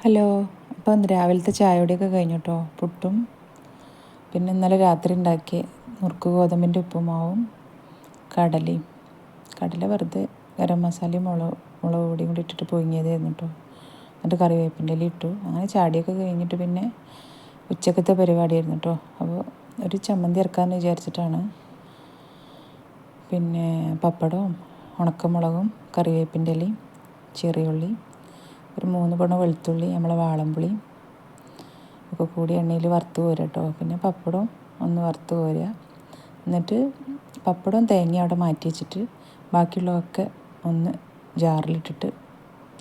Hello. അപ്പോൾ ഇന്ന് രാവിലത്തെ ചായയോടെയൊക്കെ കഴിഞ്ഞു കേട്ടോ. പുട്ടും പിന്നെ ഇന്നലെ രാത്രി ഉണ്ടാക്കിയ നുറുക്ക് ഗോതമ്പിൻ്റെ ഉപ്പുമാവും കടല വെറുതെ ഗരം മസാലയും മുളക് പൊടിയും കൂടി ഇട്ടിട്ട് പുഴുങ്ങിയതായിരുന്നു കേട്ടോ. എന്നിട്ട് കറിവേപ്പിൻ്റെ ഇല ഇട്ടു. അങ്ങനെ ചാടിയൊക്കെ കഴിഞ്ഞിട്ട് പിന്നെ ഉച്ചക്കത്തെ പരിപാടിയായിരുന്നു കേട്ടോ. അപ്പോൾ ഒരു ചമ്മന്തി ഇറക്കാമെന്ന് വിചാരിച്ചിട്ടാണ്. പിന്നെ പപ്പടവും ഉണക്കമുളകും കറിവേപ്പിൻ്റെ ഇലയും ചെറിയ ഉള്ളി ഒരു 3 പണ വെളുത്തുള്ളി നമ്മളെ വാളംപുളി ഒക്കെ കൂടി എണ്ണയിൽ വറുത്ത് കോരുക കേട്ടോ. പിന്നെ പപ്പടവും ഒന്ന് വറുത്ത് കോരുക. എന്നിട്ട് പപ്പടവും തേങ്ങ അവിടെ മാറ്റി വെച്ചിട്ട് ബാക്കിയുള്ളതൊക്കെ ഒന്ന് ജാറിലിട്ടിട്ട്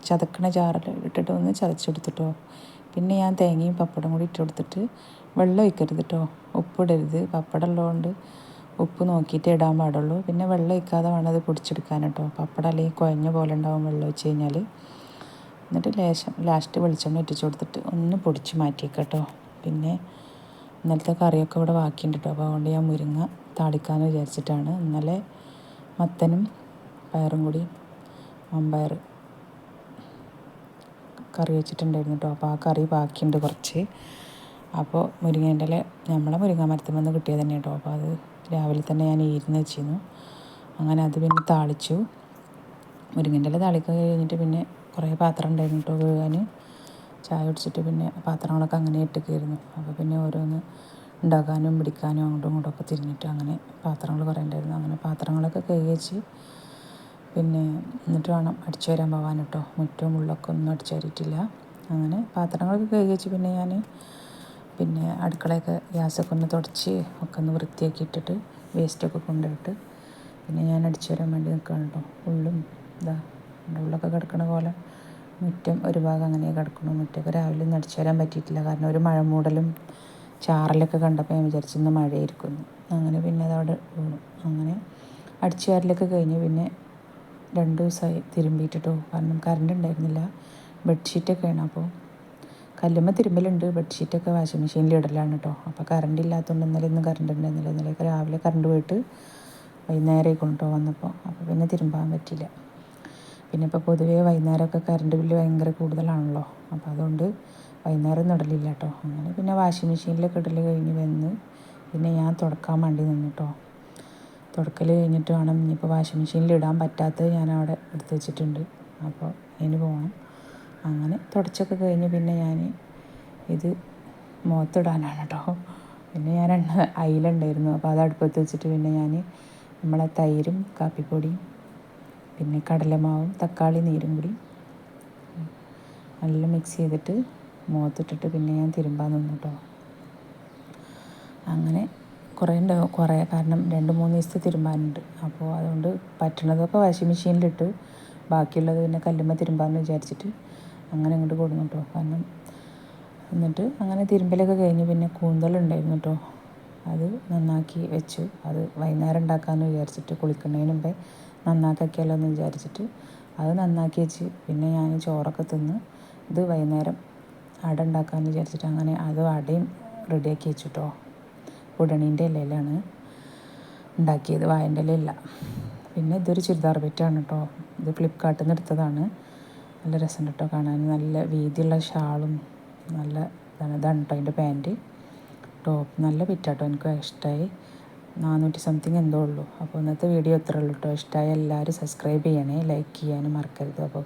ചതക്കണ ജാറിൽ ഇട്ടിട്ട് ഒന്ന് ചതച്ചെടുത്തിട്ടോ. പിന്നെ ഞാൻ തേങ്ങയും പപ്പടം കൂടി ഇട്ട് കൊടുത്തിട്ട് വെള്ളം ഒഴിക്കരുത് കേട്ടോ. ഉപ്പിടരുത്, പപ്പടം ഉള്ളതുകൊണ്ട് ഉപ്പ് നോക്കിയിട്ടേ ഇടാൻ പാടുള്ളൂ. പിന്നെ വെള്ളം ഒഴിക്കാതെ വേണം അത് പൊടിച്ചെടുക്കാൻ കേട്ടോ. പപ്പടം അല്ലെങ്കിൽ കുഴഞ്ഞ പോലെ ഉണ്ടാവും വെള്ളം ഒഴിച്ച് കഴിഞ്ഞാൽ. എന്നിട്ട് ലാസ്റ്റ് വെളിച്ചെണ്ണ ഇട്ടിച്ച് കൊടുത്തിട്ട് ഒന്ന് പൊടിച്ച് മാറ്റിയേക്കാം കേട്ടോ. പിന്നെ ഇന്നലത്തെ കറിയൊക്കെ ഇവിടെ ബാക്കിയുണ്ട് കേട്ടോ. അപ്പോൾ അതുകൊണ്ട് ഞാൻ മുരിങ്ങ താളിക്കാമെന്ന് വിചാരിച്ചിട്ടാണ്. ഇന്നലെ മത്തനും പയറും കൂടി മമ്പയർ കറി വെച്ചിട്ടുണ്ടായിരുന്നു കേട്ടോ. അപ്പോൾ ആ കറി ബാക്കിയുണ്ട് കുറച്ച്. അപ്പോൾ മുരിങ്ങേൻ്റെ ഇല നമ്മളെ മുരിങ്ങ മരത്തിൽ നിന്ന് കിട്ടിയത് തന്നെ കേട്ടോ. അപ്പോൾ അത് രാവിലെ തന്നെ ഞാൻ ഇരുന്ന് വെച്ചിരുന്നു. അങ്ങനെ അത് പിന്നെ താളിച്ചു. മുരിങ്ങേൻ്റെ ഇല താളിക്കാൻ കഴിഞ്ഞിട്ട് പിന്നെ കുറേ പാത്രം ഉണ്ടായിരുന്നു കേട്ടോ കഴുകാൻ. ചായ കുടിച്ചിട്ട് പിന്നെ പാത്രങ്ങളൊക്കെ അങ്ങനെ ഇട്ടേക്കായിരുന്നു. അപ്പോൾ പിന്നെ ഓരോന്ന് ഉണ്ടാക്കാനും പിടിക്കാനും അങ്ങോട്ടും ഇങ്ങോട്ടൊക്കെ തിരിഞ്ഞിട്ട് അങ്ങനെ പാത്രങ്ങൾ കുറേ ഉണ്ടായിരുന്നു. അങ്ങനെ പാത്രങ്ങളൊക്കെ കഴുകി വെച്ച് പിന്നെ എന്നിട്ട് വേണം അടിച്ചു വരാൻ പോകാൻ കേട്ടോ. മുറ്റവും ഉള്ളൊക്കെ ഒന്നും അടിച്ചു വരിയിട്ടില്ല. അങ്ങനെ പാത്രങ്ങളൊക്കെ കഴുകി വെച്ച് പിന്നെ ഞാൻ പിന്നെ അടുക്കളയൊക്കെ ഗ്യാസൊക്കെ ഒന്ന് തുടച്ച് ഒക്കെ ഒന്ന് വൃത്തിയാക്കി ഇട്ടിട്ട് വേസ്റ്റൊക്കെ കൊണ്ടുപോയിട്ട് പിന്നെ ഞാൻ അടിച്ചു വരാൻ വേണ്ടി നിൽക്കുകയാണ് കേട്ടോ. ഉള്ളും ഉള്ളൊക്കെ കിടക്കണ പോലെ മുറ്റം ഒരു ഭാഗം അങ്ങനെ കിടക്കണം. മുറ്റമൊക്കെ രാവിലെ ഒന്നും അടിച്ചു വരാൻ പറ്റിയിട്ടില്ല. കാരണം ഒരു മഴ മൂടലും ചാറലൊക്കെ കണ്ടപ്പോൾ ഞാൻ വിചാരിച്ചു ഇന്ന് മഴയായിരിക്കുന്നു. അങ്ങനെ പിന്നെ അതവിടെ വീണു. അങ്ങനെ അടിച്ചു വാരലൊക്കെ കഴിഞ്ഞ് പിന്നെ 2 ദിവസമായി തിരുമ്പിയിട്ടിട്ടോ. കാരണം കറണ്ട് ഉണ്ടായിരുന്നില്ല. ബെഡ്ഷീറ്റൊക്കെയാണ്. അപ്പോൾ കല്ലുമ്മ തിരുമ്പലുണ്ട്, ബെഡ്ഷീറ്റൊക്കെ വാഷിംഗ് മെഷീനിൽ ഇടലാണ് കേട്ടോ. അപ്പോൾ കറണ്ട് ഇല്ലാത്തതുകൊണ്ട് ഇന്നലെ കറണ്ട് ഉണ്ടായിരുന്നില്ല. ഇന്നലെയൊക്കെ രാവിലെ കറണ്ട് പോയിട്ട് വൈകുന്നേരമായി കൊണ്ടോ വന്നപ്പോൾ. അപ്പോൾ പിന്നെ തിരുമ്പാൻ പറ്റിയില്ല. പിന്നെ ഇപ്പോൾ പൊതുവേ വൈകുന്നേരമൊക്കെ കറണ്ട് ബില്ല് ഭയങ്കര കൂടുതലാണല്ലോ. അപ്പോൾ അതുകൊണ്ട് വൈകുന്നേരം ഇടലില്ല കേട്ടോ. അങ്ങനെ പിന്നെ വാഷിംഗ് മെഷീനിലൊക്കെ ഇടൽ കഴിഞ്ഞ് വന്ന് പിന്നെ ഞാൻ തുടക്കാൻ വേണ്ടി നിന്നു കേട്ടോ. തുടക്കൽ കഴിഞ്ഞിട്ട് വേണം ഇനിയിപ്പോൾ വാഷിംഗ് മെഷീനിൽ ഇടാൻ പറ്റാത്തത് ഞാൻ അവിടെ എടുത്ത് വെച്ചിട്ടുണ്ട്. അപ്പോൾ അതിന് പോകണം. അങ്ങനെ തുടച്ചൊക്കെ കഴിഞ്ഞ് പിന്നെ ഞാൻ ഇത് മുഖത്തിടാനാണ് കേട്ടോ. പിന്നെ ഞാൻ അയില ഉണ്ടായിരുന്നു. അപ്പോൾ അത് അടുപ്പത്ത് വെച്ചിട്ട് പിന്നെ ഞാൻ നമ്മളെ തൈരും കാപ്പിപ്പൊടിയും പിന്നെ കടലമാവും തക്കാളി നീരും കൂടി നല്ല മിക്സ് ചെയ്തിട്ട് മുഖത്തിട്ടിട്ട് പിന്നെ ഞാൻ തിരുമ്പാൻ നിന്നു കേട്ടോ. അങ്ങനെ കുറേ കാരണം 2-3 ദിവസത്തെ തിരുമ്പാനുണ്ട്. അപ്പോൾ അതുകൊണ്ട് പറ്റണതൊക്കെ വാഷിംഗ് മെഷീനിലിട്ട് ബാക്കിയുള്ളത് പിന്നെ കല്ലുമ്മ തിരുമ്പാമെന്ന് വിചാരിച്ചിട്ട് അങ്ങനെ അങ്ങോട്ട് കൊടുന്നു കേട്ടോ. കാരണം എന്നിട്ട് അങ്ങനെ തിരുമ്പലൊക്കെ കഴിഞ്ഞ് പിന്നെ കൂന്തലുണ്ടായിരുന്നു കേട്ടോ. അത് നന്നാക്കി വെച്ചു. അത് വൈകുന്നേരം ഉണ്ടാക്കാമെന്ന് വിചാരിച്ചിട്ട് കുളിക്കുന്നതിന് മുമ്പേ നന്നാക്കിയാലോ എന്ന് വിചാരിച്ചിട്ട് അത് നന്നാക്കി വെച്ച് പിന്നെ ഞാൻ ചോറൊക്കെ തിന്ന് ഇത് വൈകുന്നേരം അട ഉണ്ടാക്കാമെന്ന് വിചാരിച്ചിട്ട് അങ്ങനെ അത് അടയും റെഡിയാക്കി വെച്ചു കേട്ടോ. ഉടണീൻ്റെ ഇലയിലാണ് ഉണ്ടാക്കിയത്, വാഴൻ്റെ ഇലയല്ല. പിന്നെ ഇതൊരു ചുരിദാർ ബെറ്റാണ് കേട്ടോ. ഇത് ഫ്ലിപ്കാർട്ടിൽ നിന്ന് എടുത്തതാണ്. നല്ല രസമുണ്ട് കേട്ടോ കാണാൻ. നല്ല വീതിയുള്ള ഷാളും നല്ല ഇതാണ് കേട്ടോ അതിൻ്റെ പാൻറ്റ്. ടോപ്പ് നല്ല ബിറ്റാട്ടോ, എനിക്ക് ഇഷ്ടമായി. 400 സംതിങ് എന്തോ ഉള്ളൂ. അപ്പോൾ ഇന്നത്തെ വീഡിയോ ഇത്രേ ഉള്ളൂ കേട്ടോ. ഇഷ്ടമായ എല്ലാവരും സബ്സ്ക്രൈബ് ചെയ്യണേ, ലൈക്ക് ചെയ്യാനും മറക്കരുത്. അപ്പോൾ